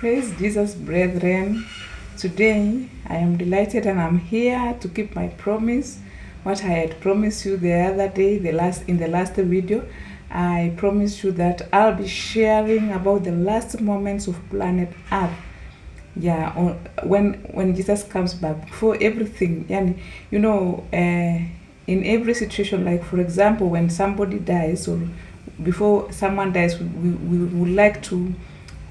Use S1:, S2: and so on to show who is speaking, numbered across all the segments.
S1: Praise Jesus, brethren. Today I am delighted and I'm here to keep my promise. What I had promised you the other day, in the last video, I promised you that I'll be sharing about the last moments of planet Earth. Yeah, when Jesus comes back, before everything, and in every situation, like for example, when somebody dies or before someone dies, we would like to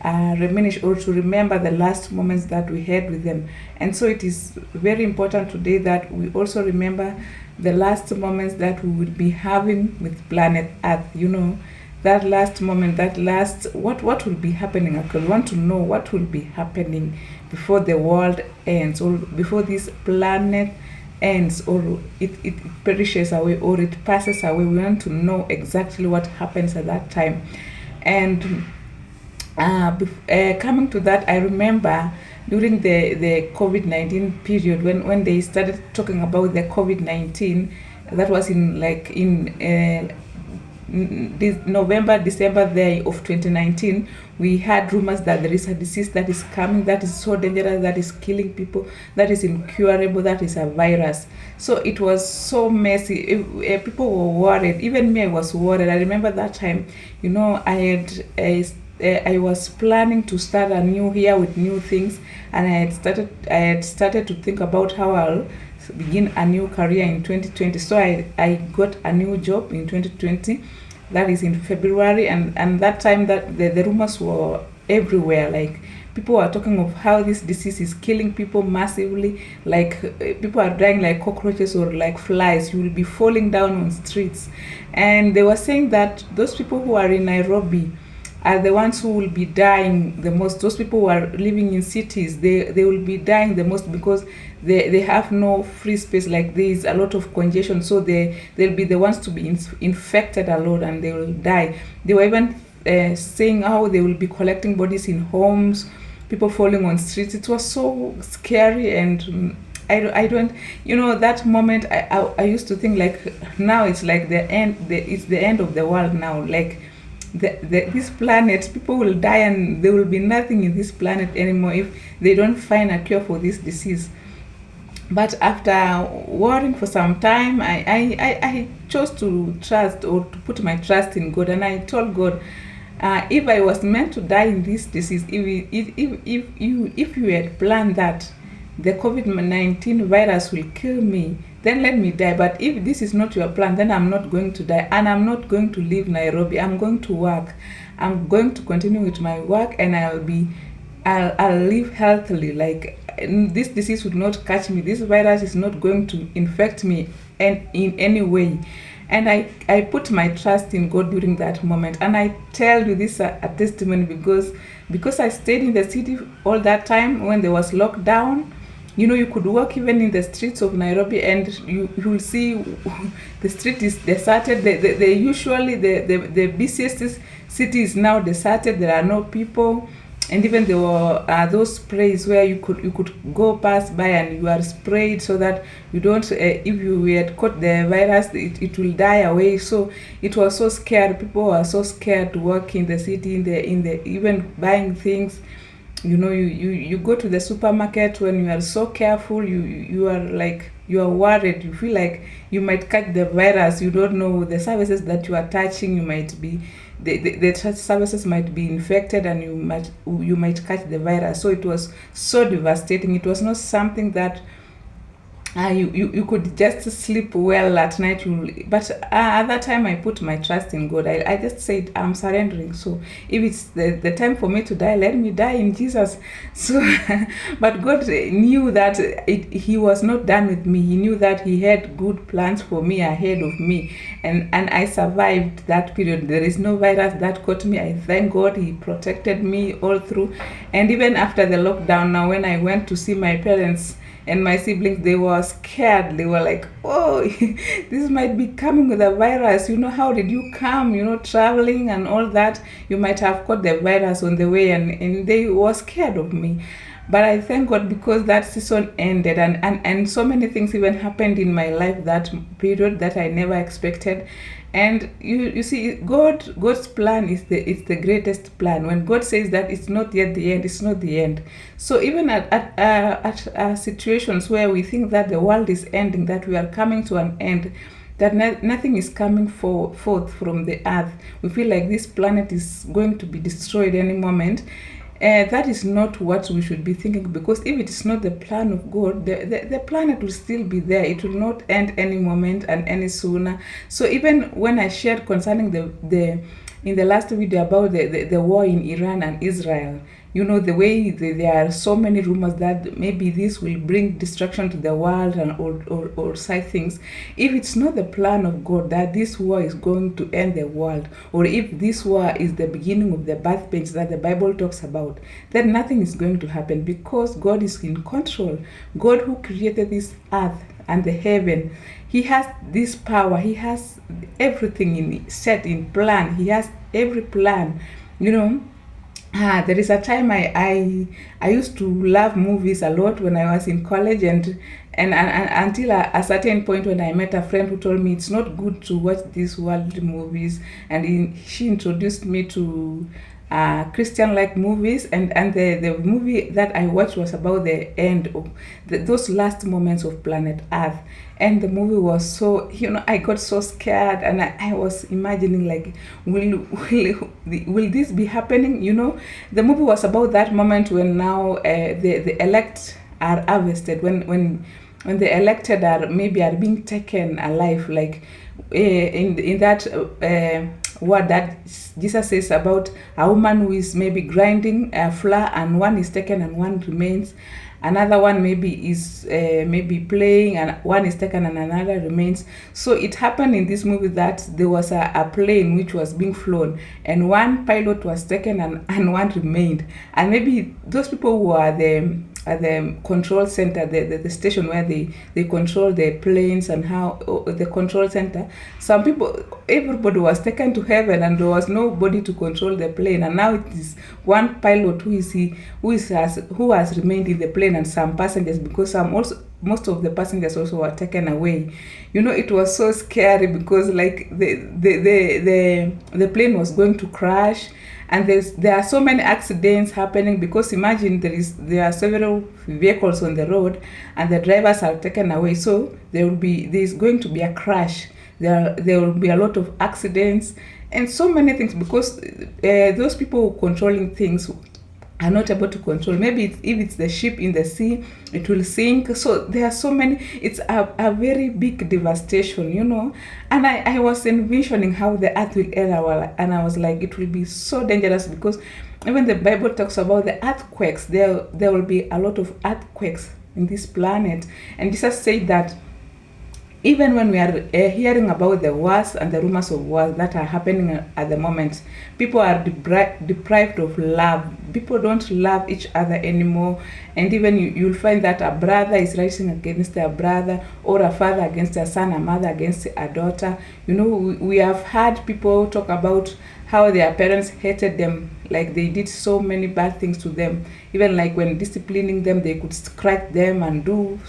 S1: reminisce or to remember the last moments that we had with them. And so it is very important today that we also remember the last moments that we will be having with planet Earth. That last moment, what will be happening. I want to know what will be happening before the world ends, or before this planet ends, or it perishes away, or it passes away. We want to know exactly what happens at that time. And coming to that, I remember during the COVID-19 period, when they started talking about the COVID-19, that was in this November, December there of 2019, we had rumors that there is a disease that is coming, that is so dangerous, that is killing people, that is incurable, that is a virus. So it was so messy. People were worried. Even me, I was worried. I remember that time, I was planning to start a new year with new things, and I had started to think about how I'll begin a new career in 2020. So I got a new job in 2020, that is in February, and that time that the rumors were everywhere. Like, people are talking of how this disease is killing people massively, like people are dying like cockroaches or like flies. You will be falling down on streets. And they were saying that those people who are in Nairobi are the ones who will be dying the most. Those people who are living in cities, they will be dying the most, because they have no free space. Like, there is a lot of congestion, so they'll be the ones to be infected a lot, and they will die. They were even saying how they will be collecting bodies in homes, people falling on streets. It was so scary. And I don't, that moment, I used to think, like, now it's like the end. It's the end of the world now. Like, this planet, people will die, and there will be nothing in this planet anymore if they don't find a cure for this disease. But after worrying for some time, I chose to trust, or to put my trust in God. And I told God, if I was meant to die in this disease, if you had planned that the COVID-19 virus will kill me, then let me die. But if this is not your plan, then I'm not going to die, and I'm not going to leave Nairobi. I'm going to work. I'm going to continue with my work, and I'll live healthily. Like, this disease would not catch me. This virus is not going to infect me in any way. And I put my trust in God during that moment. And I tell you this a testimony, because I stayed in the city all that time when there was lockdown. You could walk even in the streets of Nairobi, and you will see the street is deserted. Usually the busiest city is now deserted. There are no people. And even there were those sprays where you could go pass by, and you are sprayed so that you don't, if you had caught the virus, it will die away. So it was so scared. People were so scared to walk in the city, in the even buying things. You go to the supermarket, when you are so careful, you are worried. You feel like you might catch the virus. You don't know the services that you are touching. You might be the services might be infected, and you might catch the virus. So it was so devastating. It was not something that you could just sleep well at night. But at that time, I put my trust in God. I just said, I'm surrendering. So if it's the time for me to die, let me die in Jesus. So, but God knew that He was not done with me. He knew that He had good plans for me ahead of me, and I survived that period. There is no virus that caught me. I thank God. He protected me all through. And even after the lockdown, now when I went to see my parents and my siblings, they were scared. They were like, oh, this might be coming with a virus. How did you come, traveling and all that? You might have caught the virus on the way, and they were scared of me. But I thank God, because that season ended, and so many things even happened in my life that period that I never expected. And you see, God's plan is the greatest plan. When God says that it's not yet the end, it's not the end. So even at situations where we think that the world is ending, that we are coming to an end, that nothing is coming forth from the earth, we feel like this planet is going to be destroyed any moment. That is not what we should be thinking, because if it is not the plan of God, the planet will still be there. It will not end any moment and any sooner. So even when I shared concerning the in the last video about the war in Iran and Israel, the way there are so many rumors that maybe this will bring destruction to the world and or side things. If it's not the plan of God that this war is going to end the world, or if this war is the beginning of the birth pains that the Bible talks about, then nothing is going to happen, because God is in control. God, who created this earth and the heaven, He has this power. He has everything set in plan. He has every plan. There is a time I used to love movies a lot when I was in college, and until a certain point when I met a friend who told me it's not good to watch these worldly movies, and she introduced me to Christian-like movies, and the movie that I watched was about the end of those last moments of planet Earth. And the movie was so, I got so scared, and I was imagining, like, will this be happening? The movie was about that moment when now the elect are harvested, when the elected are being taken alive, like in that word that Jesus says about a woman who is maybe grinding flour, and one is taken and one remains. Another one is playing, and one is taken and another remains. So it happened in this movie that there was a plane which was being flown, and one pilot was taken and one remained. And maybe those people who are at the control center, the station where they control the planes and how the control center, everybody was taken to heaven, and there was nobody to control the plane. And now it is one pilot who has remained in the plane, and some passengers, because most of the passengers also were taken away. It was so scary, because like the plane was going to crash. And there are so many accidents happening, because imagine there are several vehicles on the road, and the drivers are taken away. So there's going to be a crash. There will be a lot of accidents and so many things, because those people controlling things are not able to control. Maybe if it's the ship in the sea, it will sink. So there are so many. It's a very big devastation, And I was envisioning how the earth will end, and I was like, it will be so dangerous, because even the Bible talks about the earthquakes. There will be a lot of earthquakes in this planet, and Jesus said that even when we are hearing about the wars and the rumors of wars that are happening at the moment, people are deprived of love. People don't love each other anymore. And even you'll find that a brother is rising against a brother, or a father against a son, a mother against a daughter. We have heard people talk about how their parents hated them, like they did so many bad things to them. Even like when disciplining them, they could strike them and do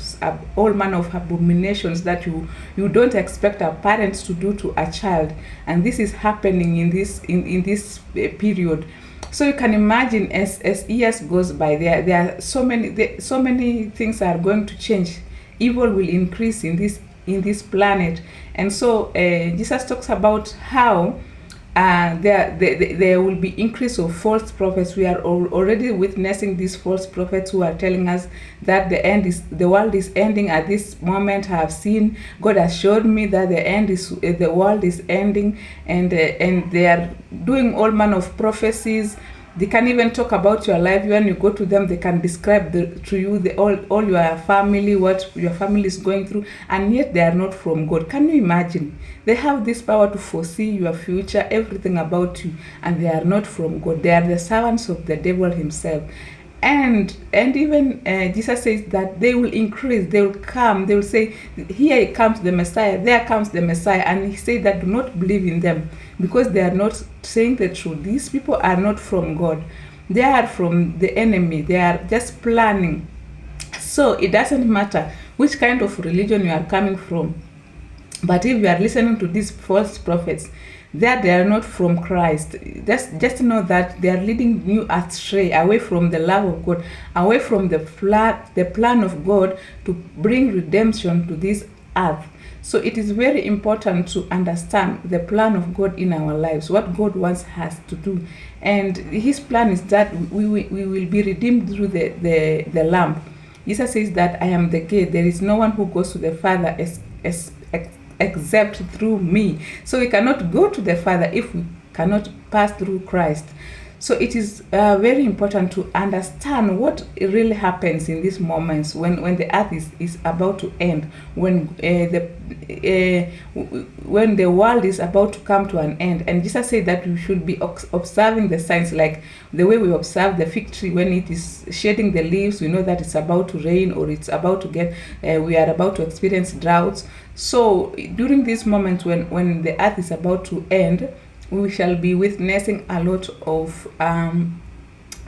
S1: all manner of abominations that you don't expect a parent to do to a child. And this is happening in this period. So you can imagine, as years goes by, there are so many things are going to change. Evil will increase in this planet. And so Jesus talks about how there will be increase of false prophets. We are already witnessing these false prophets who are telling us that the world is ending at this moment. I have seen, God has showed me that the world is ending, and they are doing all manner of prophecies. They can even talk about your life. When you go to them, they can describe to you all your family, what your family is going through, and yet they are not from God. Can you imagine? They have this power to foresee your future, everything about you, and they are not from God. They are the servants of the devil himself. And even Jesus says that they will increase, they will come, they will say, here comes the Messiah, there comes the Messiah. And he said that do not believe in them, because they are not saying the truth. These people are not from God. They are from the enemy. They are just planning. So it doesn't matter which kind of religion you are coming from. But if you are listening to these false prophets, that they are not from Christ, just know that they are leading you astray, away from the love of God, away from the plan of God to bring redemption to this earth. So it is very important to understand the plan of God in our lives, what God wants us to do. And his plan is that we will be redeemed through the Lamb. Jesus says that I am the gate. There is no one who goes to the Father except through me. So we cannot go to the Father if we cannot pass through Christ. So it is very important to understand what really happens in these moments when the earth is about to end, when the world is about to come to an end. And Jesus said that we should be observing the signs, like the way we observe the fig tree when it is shedding the leaves. We know that it's about to rain, or it's about to get, we are about to experience droughts. So during this moment when the earth is about to end, we shall be witnessing a lot of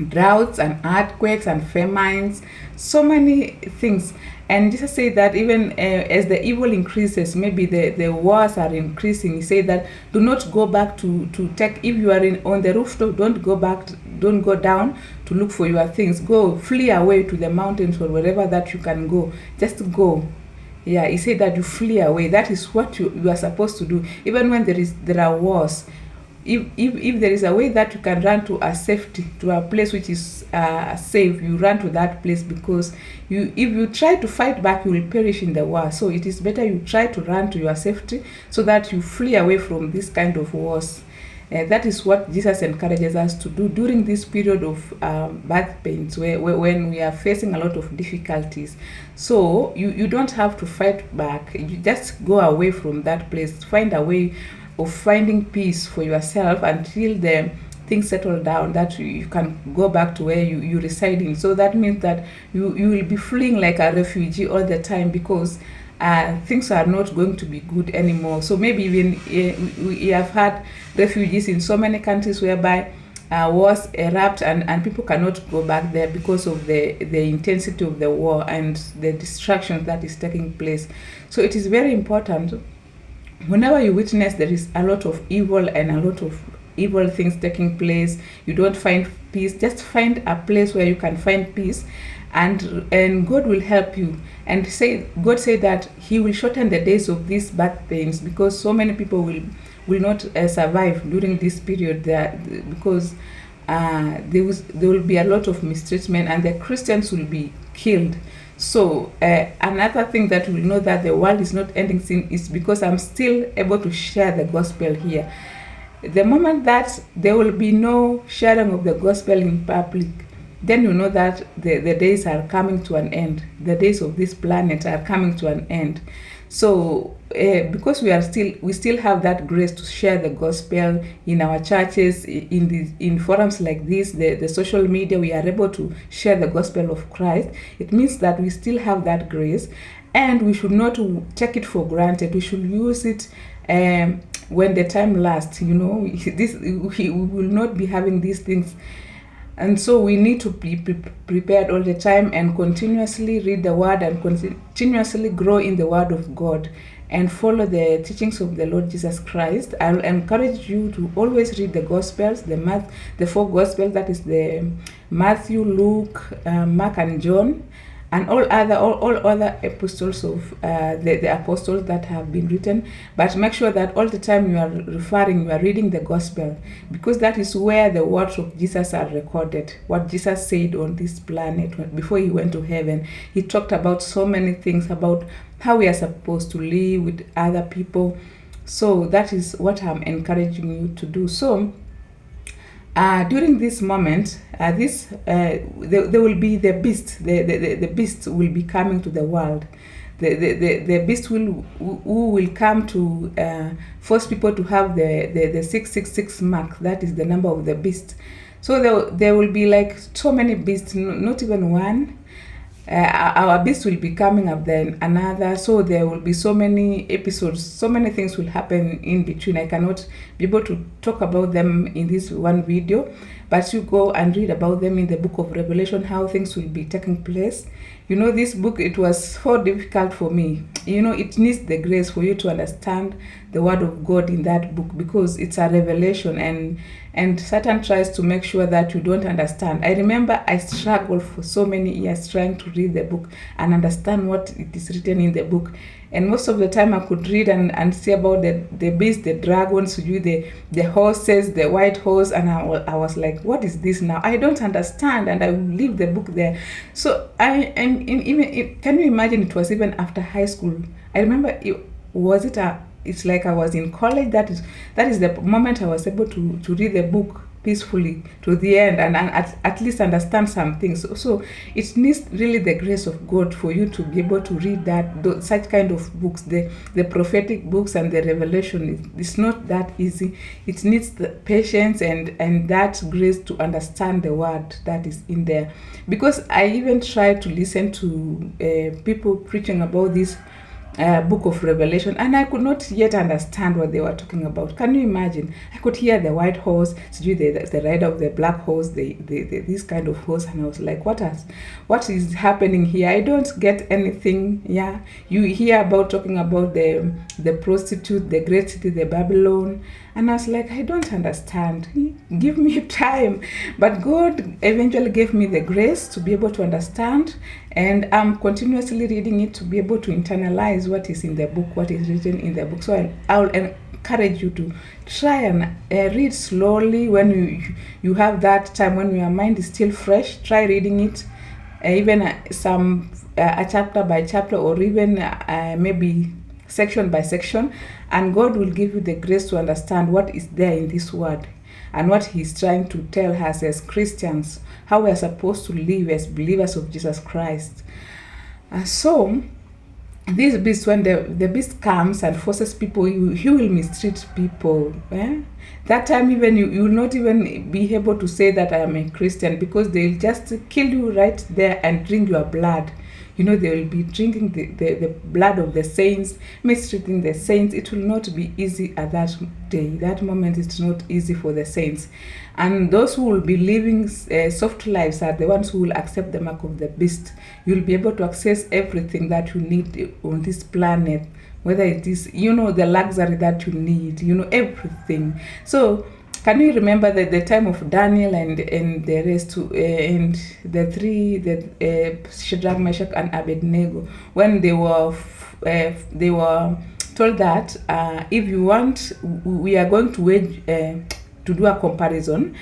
S1: droughts and earthquakes and famines, so many things. And Jesus said that even as the evil increases, maybe the wars are increasing. He said that do not go back to take, if you are on the rooftop, don't go down to look for your things. Go, flee away to the mountains or wherever that you can go. Just go. Yeah, he said that you flee away. That is what you are supposed to do. Even when there are wars, if there is a way that you can run to a safety, to a place which is safe, you run to that place, because if you try to fight back, you will perish in the war. So it is better you try to run to your safety so that you flee away from this kind of wars. That is what Jesus encourages us to do during this period of birth pains, when we are facing a lot of difficulties. So you don't have to fight back. You just go away from that place. Find a way of finding peace for yourself until the things settle down, that you can go back to where you reside in. So that means that you will be fleeing like a refugee all the time, because things are not going to be good anymore. So maybe even we have had refugees in so many countries whereby wars erupt and people cannot go back there because of the intensity of the war and the destruction that is taking place. So it is very important, whenever you witness there is a lot of evil and a lot of evil things taking place, you don't find peace, just find a place where you can find peace, and God will help you. And God said that he will shorten the days of these birth pains, because so many people will not survive during this period there, because there will be a lot of mistreatment and the Christians will be killed. So another thing that we know that the world is not ending soon is because I'm still able to share the gospel here. The moment that there will be no sharing of the gospel in public, then you know that the days are coming to an end. The days of this planet are coming to an end. So because we still have that grace to share the gospel in our churches, in forums like this, the social media, we are able to share the gospel of Christ. It means that we still have that grace, and we should not take it for granted. We should use it when the time lasts. We will not be having these things. And so we need to be prepared all the time and continuously read the word and continuously grow in the word of God and follow the teachings of the Lord Jesus Christ. I'll encourage you to always read the Gospels, the four Gospels, that is the Matthew, Luke, Mark, and John, and all other epistles of the apostles that have been written. But make sure that all the time you are reading the gospel, because that is where the words of Jesus are recorded. What Jesus said on this planet before he went to heaven. He talked about so many things, about how we are supposed to live with other people. So that is what I'm encouraging you to do. So during this moment, there will be the beast. The beast will be coming to the world. The beast who will come to force people to have the 666 mark. That is the number of the beast. So there will be like so many beasts, not even one. Our beast will be coming up, then another. So there will be so many episodes, so many things will happen in between. I cannot be able to talk about them in this one video, but you go and read about them in the book of Revelation, how things will be taking place. This book, it was so difficult for me. It needs the grace for you to understand the word of God in that book, because it's a revelation, and Satan tries to make sure that you don't understand. I remember I struggled for so many years trying to read the book and understand what it is written in the book. And most of the time I could read and see about the beast, the dragons, the horses, the white horse, and I was like, what is this now? I don't understand, and I will leave the book there. So can you imagine, it was even after high school. I remember, it's like I was in college. That is the moment I was able to read the book peacefully to the end, and at least understand some things. So it needs really the grace of God for you to be able to read such kind of books, the prophetic books and the revelation. It's not that easy. It needs the patience and that grace to understand the word that is in there. Because I even tried to listen to people preaching about this book of Revelation, and I could not yet understand what they were talking about. Can you imagine? I could hear the white horse, the rider of the black horse, this kind of horse, and I was like, what is happening here? I don't get anything. Yeah, you hear about talking about the prostitute, the great city, the Babylon, and I was like, I don't understand. Give me time. But God eventually gave me the grace to be able to understand, and I'm continuously reading it to be able to internalize what is in the book, what is written in the book. So I'll encourage you to try and read slowly when you have that time, when your mind is still fresh. Try reading it, even a chapter by chapter, or even maybe section by section, and God will give you the grace to understand what is there in this word and what He's trying to tell us as Christians, how we are supposed to live as believers of Jesus Christ. So this beast, when the beast comes and forces people, he will mistreat people. That time even you will not even be able to say that I am a Christian, because they'll just kill you right there and drink your blood. They will be drinking the blood of the saints, mistreating the saints. It will not be easy at that day. That moment, it's not easy for the saints. And those who will be living soft lives are the ones who will accept the mark of the beast. You'll be able to access everything that you need on this planet, whether it is, the luxury that you need, everything. So can you remember the time of Daniel and the rest, and the three, Shadrach, Meshach, and Abednego, when they were told that if you want, we are going to do a comparison.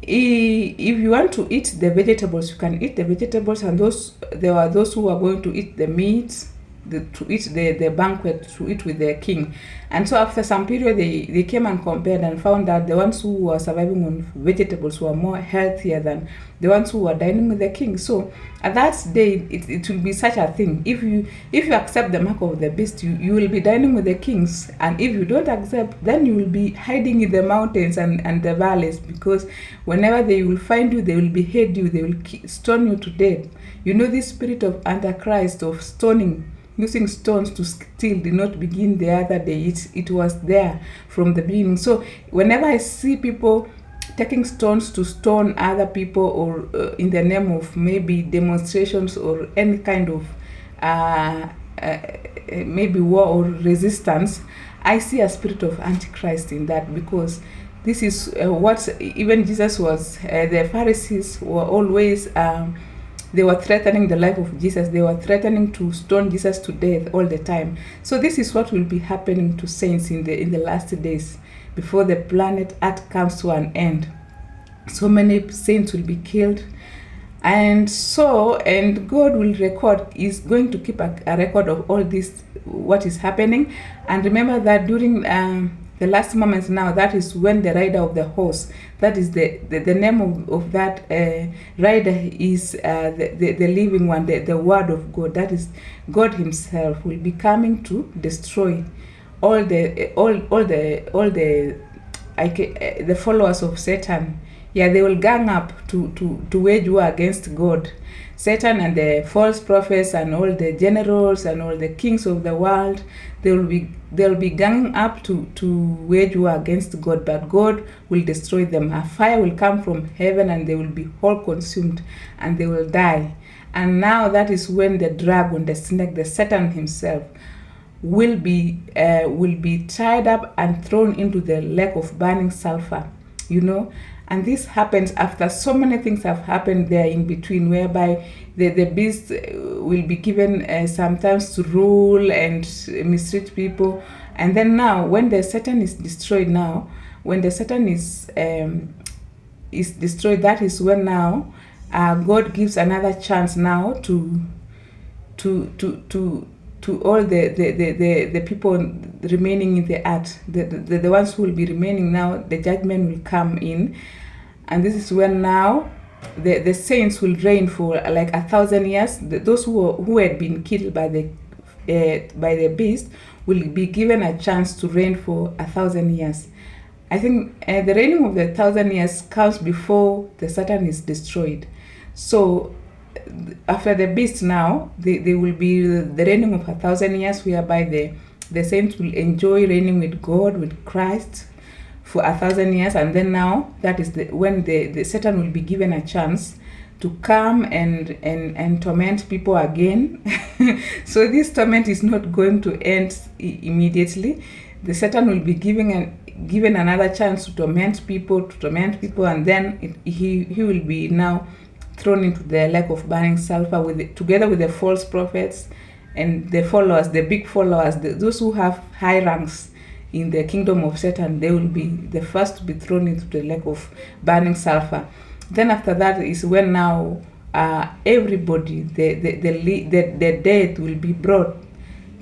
S1: If you want to eat the vegetables, you can eat the vegetables, and there were those who are going to eat the meat, to eat the banquet, to eat with the king. And so after some period, they came and compared and found that the ones who were surviving on vegetables were more healthier than the ones who were dining with the king. So at that day, it will be such a thing. If you accept the mark of the beast, you will be dining with the kings. And if you don't accept, then you will be hiding in the mountains and the valleys, because whenever they will find you, they will behead you, they will stone you to death. This spirit of Antichrist, of stoning, using stones to steal, did not begin the other day. It was there from the beginning. So whenever I see people taking stones to stone other people, or in the name of maybe demonstrations or any kind of maybe war or resistance, I see a spirit of Antichrist in that, because this is what even Jesus was. The Pharisees were always they were threatening the life of Jesus. They were threatening to stone Jesus to death all the time. So this is what will be happening to saints in the last days, before the planet Earth comes to an end. So many saints will be killed. And God will is going to keep a record of all this, what is happening. And remember that during the last moments now, that is when the rider of the horse, that is the name of that rider is the living one, the word of God. That is God Himself will be coming to destroy all the followers of Satan Yeah, they will gang up to wage war against God. Satan and the false prophets and all the generals and all the kings of the world, they'll be ganging up to wage war against God, but God will destroy them. A fire will come from heaven and they will be all consumed and they will die. And now that is when the dragon, the snake, the Satan himself will be tied up and thrown into the lake of burning sulfur, and this happens after so many things have happened there in between, whereby the beast will be given sometimes to rule and mistreat people. And then now, when the Satan is destroyed, when the Satan is destroyed, that is when now God gives another chance now to all the people remaining in the earth, the ones who will be remaining now. The judgment will come in, and this is when now the saints will reign for like 1,000 years. Those who had been killed by the beast will be given a chance to reign for 1,000 years. I think the reigning of the 1,000 years comes before the Satan is destroyed. So after the beast now, they will be the reigning of 1,000 years, whereby the saints will enjoy reigning with God, with Christ for 1,000 years. And then now, that is when the Satan will be given a chance to come and torment people again. So this torment is not going to end immediately. The Satan will be given another chance to torment people, and then he will be now thrown into the lake of burning sulfur together with the false prophets and the followers, the big followers, those who have high ranks in the kingdom of Satan. They will be the first to be thrown into the lake of burning sulfur. Then after that is when now everybody, the dead will be brought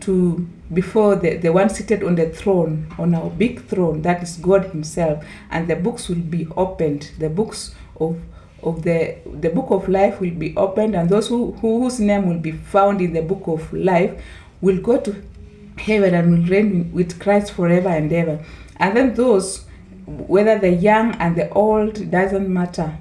S1: to before the one seated on the throne, on our big throne, that is God himself, and the books will be opened. The books of the book of life will be opened, and those whose name will be found in the book of life will go to heaven and will reign with Christ forever and ever. And then those, whether the young and the old, it doesn't matter.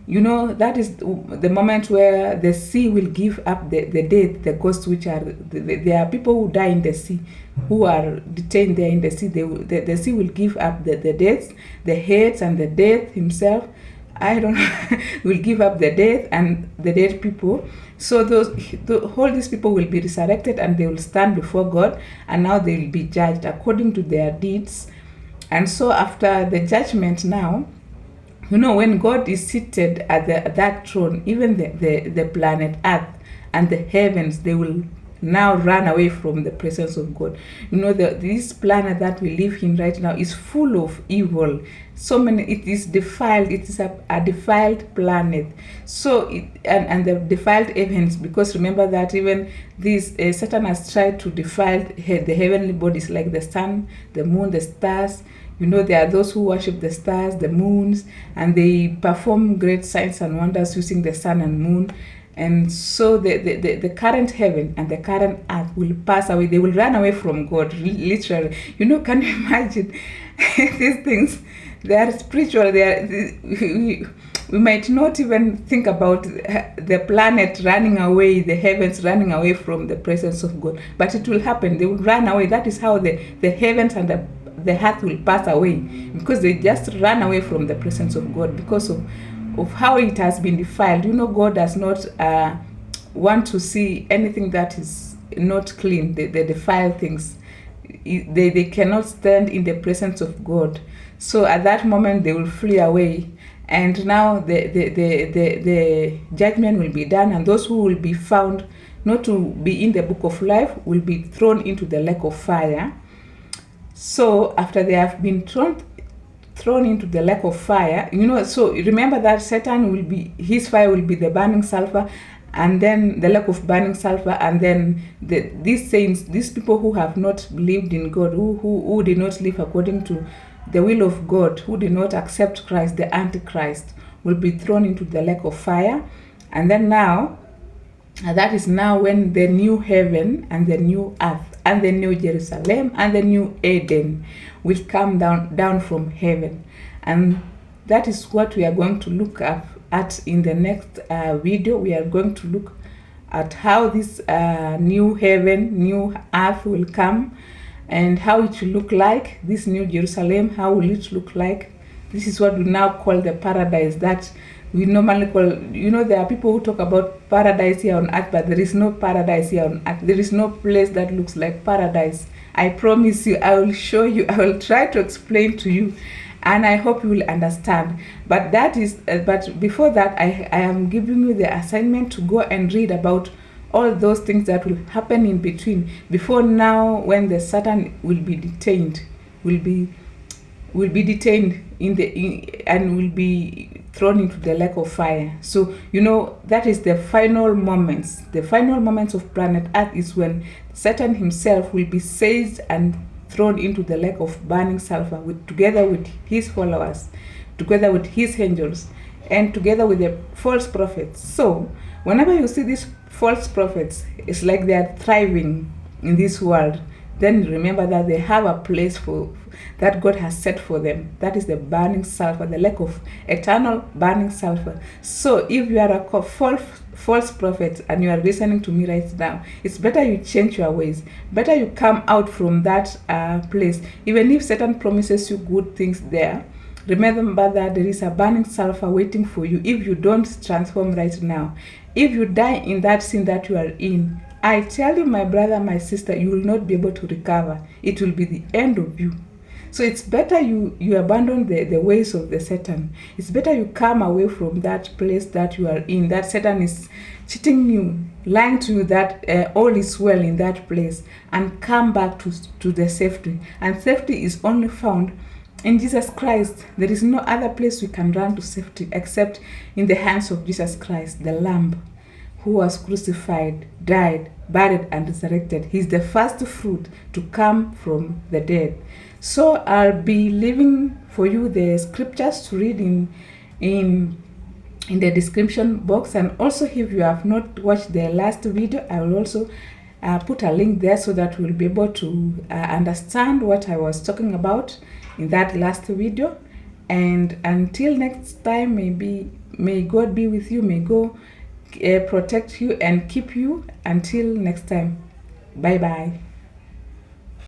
S1: That is the moment where the sea will give up the dead, the ghosts, which are there are people who die in the sea, who are detained there in the sea. The sea will give up the deaths, the heads, and the death himself. I don't know, will give up the death and the dead people. So all these people will be resurrected, and they will stand before God, and now they will be judged according to their deeds. And so after the judgment now, when God is seated at that throne, even the planet Earth and the heavens, they will now run away from the presence of God. This planet that we live in right now is full of evil. It is defiled. It is a defiled planet. So and the defiled heavens, because remember that even this Satan has tried to defile the heavenly bodies, like the sun, the moon, the stars. There are those who worship the stars, the moons, and they perform great signs and wonders using the sun and moon. And so the current heaven and the current earth will pass away. They will run away from God, literally. Can you imagine these things? They are spiritual. We might not even think about the planet running away, the heavens running away from the presence of God. But it will happen. They will run away. That is how the heavens and the earth will pass away, because they just run away from the presence of God because of how it has been defiled. God does not want to see anything that is not clean. They defile things. They cannot stand in the presence of God. So at that moment, they will flee away. And now the judgment will be done, and those who will be found not to be in the book of life will be thrown into the lake of fire. So after they have been thrown into the lake of fire, so remember that Satan his fire will be the burning sulfur, and then the lake of burning sulfur, and then these saints, these people who have not believed in God, who did not live according to the will of God, who did not accept Christ, the Antichrist, will be thrown into the lake of fire. And then now, that is now when the new heaven and the new earth and the new Jerusalem and the new Eden will come down from heaven. And that is what we are going to look up at in the next video. We are going to look at how this new heaven, new earth will come, and how it will look like. This new Jerusalem, how will it look like? This is what we now call the paradise that we normally call, there are people who talk about paradise here on earth, but there is no paradise here on earth. There is no place that looks like paradise. I promise you, I will show you, I will try to explain to you, and I hope you will understand. But that is, but before that, I am giving you the assignment to go and read about all those things that will happen in between, before now, when the Satan will be detained, will be detained and will be thrown into the lake of fire. So that is the final moments. The final moments of planet Earth is when Satan himself will be seized and thrown into the lake of burning sulfur, together with his followers, together with his angels, and together with the false prophets. So whenever you see these false prophets, it's like they are thriving in this world. Then remember that they have a place that God has set for them. That is the burning sulfur, the lake of eternal burning sulfur. So if you are a false prophet and you are listening to me right now, it's better you change your ways. Better you come out from that place. Even if Satan promises you good things there, remember that there is a burning sulfur waiting for you if you don't transform right now. If you die in that sin that you are in, I tell you, my brother, my sister, you will not be able to recover. It will be the end of you. So it's better you abandon the ways of the Satan. It's better you come away from that place that you are in, that Satan is cheating you, lying to you that all is well in that place, and come back to the safety. And safety is only found in Jesus Christ. There is no other place we can run to safety except in the hands of Jesus Christ, the Lamb, who was crucified, died, buried, and resurrected. He's the first fruit to come from the dead. So I'll be leaving for you the scriptures to read in the description box. And also, if you have not watched the last video, I will also put a link there so that we'll be able to understand what I was talking about in that last video. And until next time, may God be with you. May God protect you and keep you until next time. Bye bye.